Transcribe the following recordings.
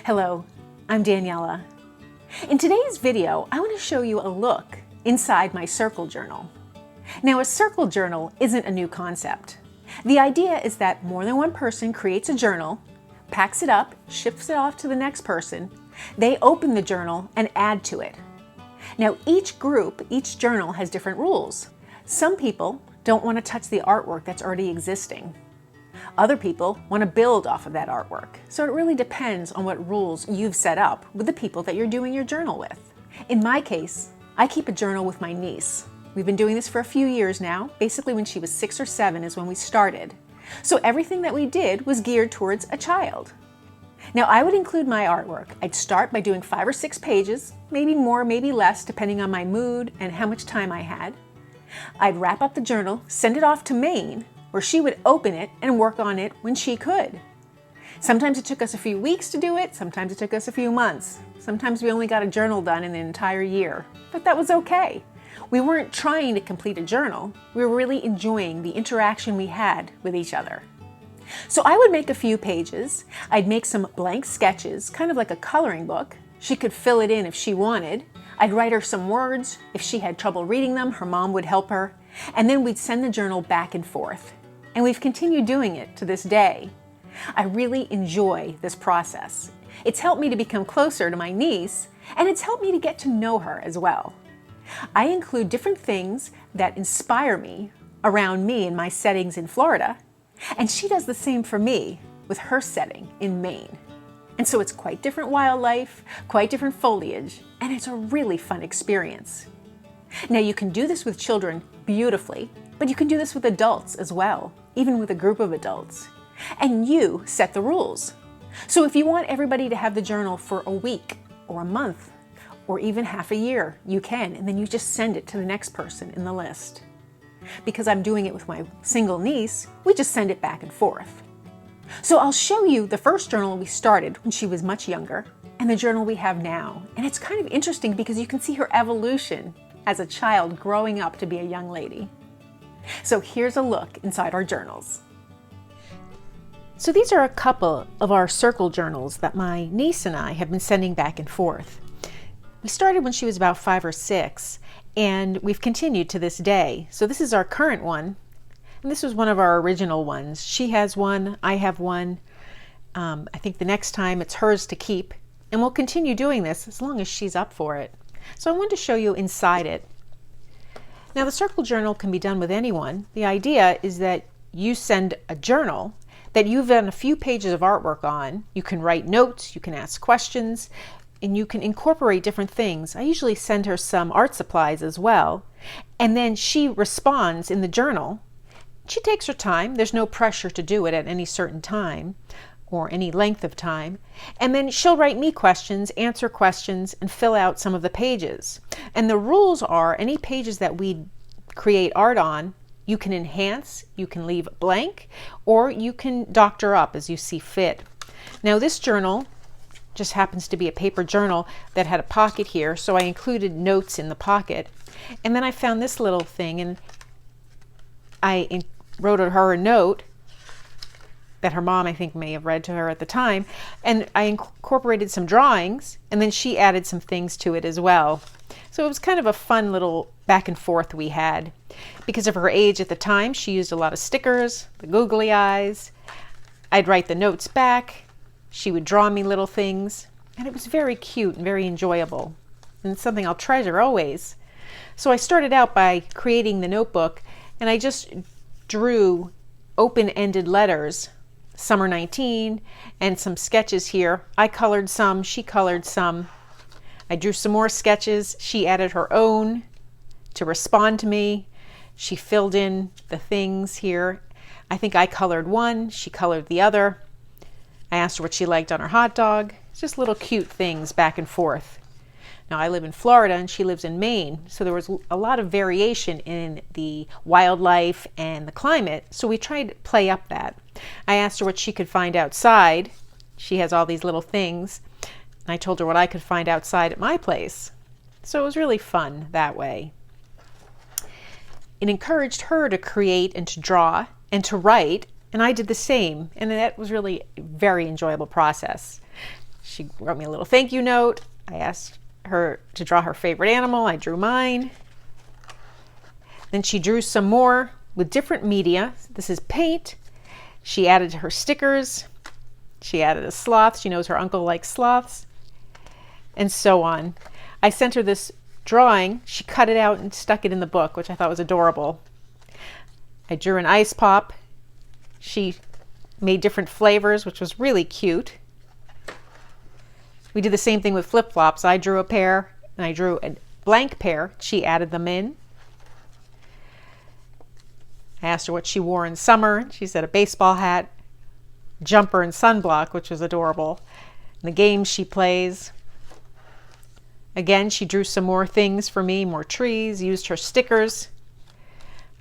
Hello, I'm Daniela. In today's video, I want to show you a look inside my circle journal. Now, a circle journal isn't a new concept. The idea is that more than one person creates a journal, packs it up, ships it off to the next person. They open the journal and add to it. Now, each group, each journal has different rules. Some people don't want to touch the artwork that's already existing. Other people want to build off of that artwork. So it really depends on what rules you've set up with the people that you're doing your journal with. In my case, I keep a journal with my niece. We've been doing this for a few years now. Basically, when she was 6 or 7 is when we started. So everything that we did was geared towards a child. Now, I would include my artwork. I'd start by doing 5 or 6 pages, maybe more, maybe less, depending on my mood and how much time I had. I'd wrap up the journal, send it off to Maine, where she would open it and work on it when she could. Sometimes it took us a few weeks to do it, sometimes it took us a few months. Sometimes we only got a journal done in an entire year, but that was okay. We weren't trying to complete a journal, we were really enjoying the interaction we had with each other. So I would make a few pages, I'd make some blank sketches, kind of like a coloring book. She could fill it in if she wanted. I'd write her some words. If she had trouble reading them, her mom would help her. And then we'd send the journal back and forth. And we've continued doing it to this day. I really enjoy this process. It's helped me to become closer to my niece, and it's helped me to get to know her as well. I include different things that inspire me around me in my settings in Florida, and she does the same for me with her setting in Maine. And so it's quite different wildlife, quite different foliage, and it's a really fun experience. Now, you can do this with children beautifully, but you can do this with adults as well, even with a group of adults. And you set the rules. So if you want everybody to have the journal for a week or a month or even half a year, you can, and then you just send it to the next person in the list. Because I'm doing it with my single niece, we just send it back and forth. So I'll show you the first journal we started when she was much younger and the journal we have now. And it's kind of interesting because you can see her evolution as a child growing up to be a young lady. So here's a look inside our journals. So these are a couple of our circle journals that my niece and I have been sending back and forth. We started when she was about 5 or 6, and we've continued to this day. So this is our current one, and this was one of our original ones. She has one, I have one. I think the next time it's hers to keep, and we'll continue doing this as long as she's up for it. So I wanted to show you inside it. Now, the circle journal can be done with anyone. The idea is that you send a journal that you've done a few pages of artwork on. You can write notes, you can ask questions, and you can incorporate different things. I usually send her some art supplies as well, and then she responds in the journal. She takes her time. There's no pressure to do it at any certain time or any length of time. And then she'll write me questions, answer questions, and fill out some of the pages. And the rules are any pages that we create art on, you can enhance, you can leave blank, or you can doctor up as you see fit. Now, this journal just happens to be a paper journal that had a pocket here, so I included notes in the pocket. And then I found this little thing, and I wrote her a note that her mom, I think, may have read to her at the time, and I incorporated some drawings, and then she added some things to it as well. So it was kind of a fun little back and forth we had. Because of her age at the time, she used a lot of stickers, the googly eyes. I'd write the notes back. She would draw me little things, and it was very cute and very enjoyable, and it's something I'll treasure always. So I started out by creating the notebook, and I just drew open-ended letters, Summer 19, and some sketches here. I colored some, she colored some. I drew some more sketches. She added her own to respond to me. She filled in the things here. I think I colored one, she colored the other. I asked her what she liked on her hot dog. It's just little cute things back and forth. Now, I live in Florida and she lives in Maine, so there was a lot of variation in the wildlife and the climate, so we tried to play up that. I asked her what she could find outside. She has all these little things, and I told her what I could find outside at my place. So it was really fun that way. It encouraged her to create and to draw and to write, and I did the same, and that was really a very enjoyable process. She wrote me a little thank you note. I asked her to draw her favorite animal. I drew mine. Then she drew some more with different media. This is paint. She added her stickers. She added a sloth. She knows her uncle likes sloths, and so on. I sent her this drawing. She cut it out and stuck it in the book, which I thought was adorable. I drew an ice pop. She made different flavors, which was really cute. We did the same thing with flip-flops. I drew a pair, and I drew a blank pair. She added them in. I asked her what she wore in summer. She said a baseball hat, jumper, and sunblock, which was adorable. And the games she plays. Again, she drew some more things for me, more trees, used her stickers.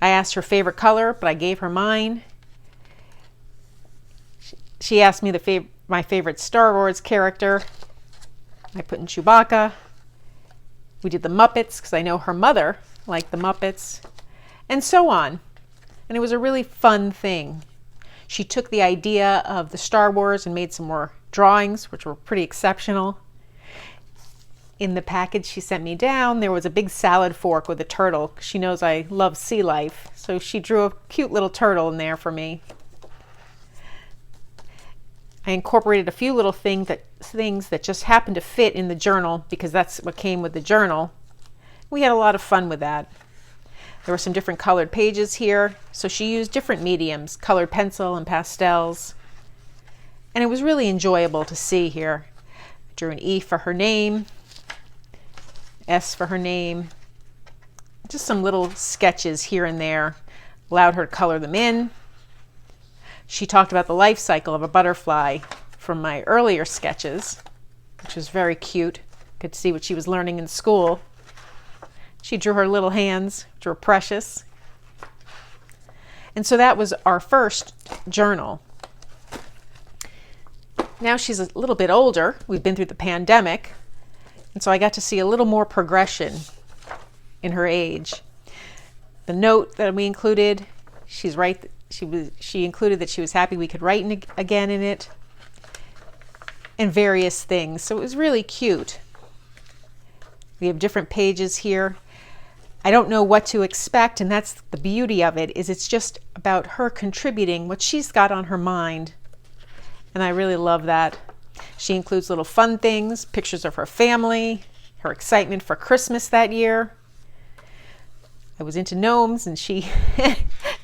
I asked her favorite color, but I gave her mine. She asked me my favorite Star Wars character. I put in Chewbacca. We did the Muppets, because I know her mother liked the Muppets, and so on. And it was a really fun thing. She took the idea of the Star Wars and made some more drawings, which were pretty exceptional. In the package she sent me down, there was a big salad fork with a turtle. She knows I love sea life, so she drew a cute little turtle in there for me. I incorporated a few little things that just happened to fit in the journal, because that's what came with the journal. We had a lot of fun with that. There were some different colored pages here, so she used different mediums, colored pencil and pastels. And it was really enjoyable to see here. I drew an E for her name, S for her name, just some little sketches here and there. Allowed her to color them in. She talked about the life cycle of a butterfly from my earlier sketches, which was very cute. Could see what she was learning in school. She drew her little hands, which were precious. And so that was our first journal. Now she's a little bit older. We've been through the pandemic. And so I got to see a little more progression in her age. The note that we included, she included that she was happy we could write again in it, and various things. So it was really cute. We have different pages here. I don't know what to expect, and that's the beauty of it, is it's just about her contributing what she's got on her mind. And I really love that. She includes little fun things, pictures of her family, her excitement for Christmas that year. I was into gnomes, and she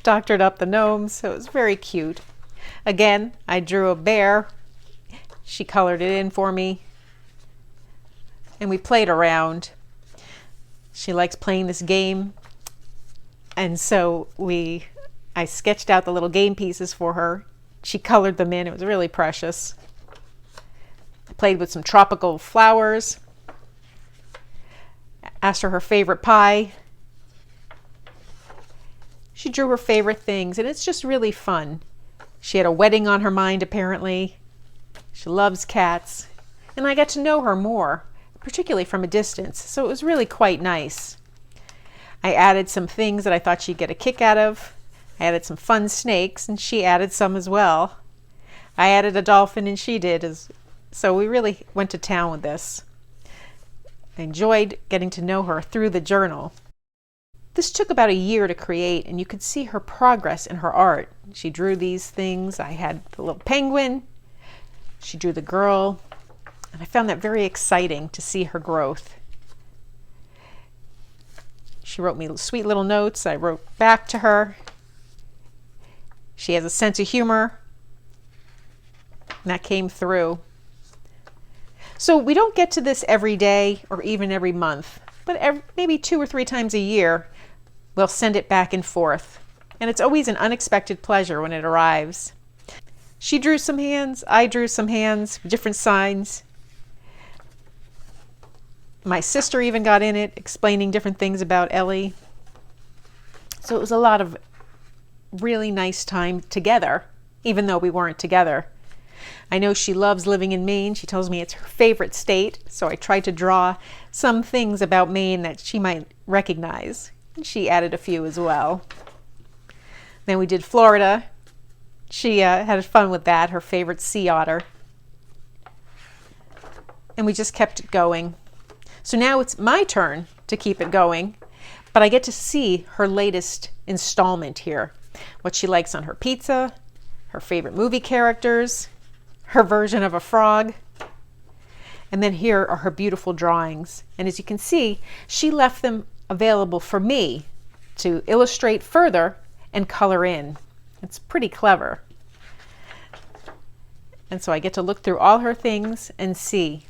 doctored up the gnomes, so it was very cute. Again, I drew a bear. She colored it in for me, and we played around. She likes playing this game, and so I sketched out the little game pieces for her. She colored them in. It was really precious. I played with some tropical flowers. Asked her favorite pie. She drew her favorite things, and it's just really fun. She had a wedding on her mind, apparently. She loves cats, and I got to know her more, particularly from a distance, so it was really quite nice. I added some things that I thought she'd get a kick out of. I added some fun snakes, and she added some as well. I added a dolphin, and she did. So we really went to town with this. I enjoyed getting to know her through the journal. This took about a year to create, and you could see her progress in her art. She drew these things. I had the little penguin. She drew the girl, and I found that very exciting to see her growth. She wrote me sweet little notes. I wrote back to her. She has a sense of humor, and that came through. So we don't get to this every day or even every month, but maybe 2 or 3 times a year, we'll send it back and forth. And it's always an unexpected pleasure when it arrives. She drew some hands, I drew some hands, different signs. My sister even got in it, explaining different things about Ellie. So it was a lot of really nice time together, even though we weren't together. I know she loves living in Maine. She tells me it's her favorite state, so I tried to draw some things about Maine that she might recognize. And she added a few as well. Then we did Florida. She had fun with that, her favorite sea otter. and we just kept it going. So now it's my turn to keep it going, but I get to see her latest installment here. What she likes on her pizza, her favorite movie characters, her version of a frog. And then here are her beautiful drawings. And as you can see, she left them available for me to illustrate further and color in. It's pretty clever. And so I get to look through all her things and see.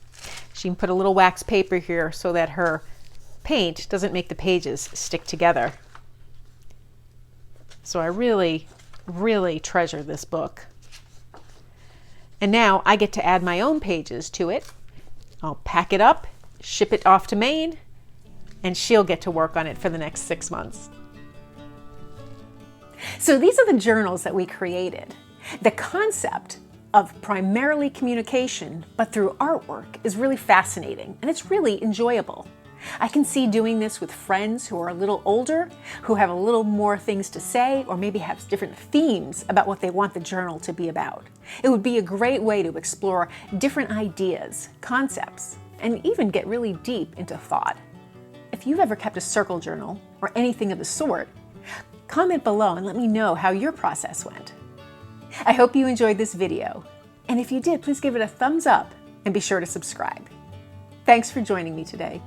She can put a little wax paper here so that her paint doesn't make the pages stick together. So I really, really treasure this book. And now I get to add my own pages to it. I'll pack it up, ship it off to Maine, and she'll get to work on it for the next 6 months. So these are the journals that we created. The concept of primarily communication, but through artwork, is really fascinating, and it's really enjoyable. I can see doing this with friends who are a little older, who have a little more things to say, or maybe have different themes about what they want the journal to be about. It would be a great way to explore different ideas, concepts, and even get really deep into thought. If you've ever kept a circle journal, or anything of the sort, comment below and let me know how your process went. I hope you enjoyed this video, and if you did, please give it a thumbs up and be sure to subscribe. Thanks for joining me today.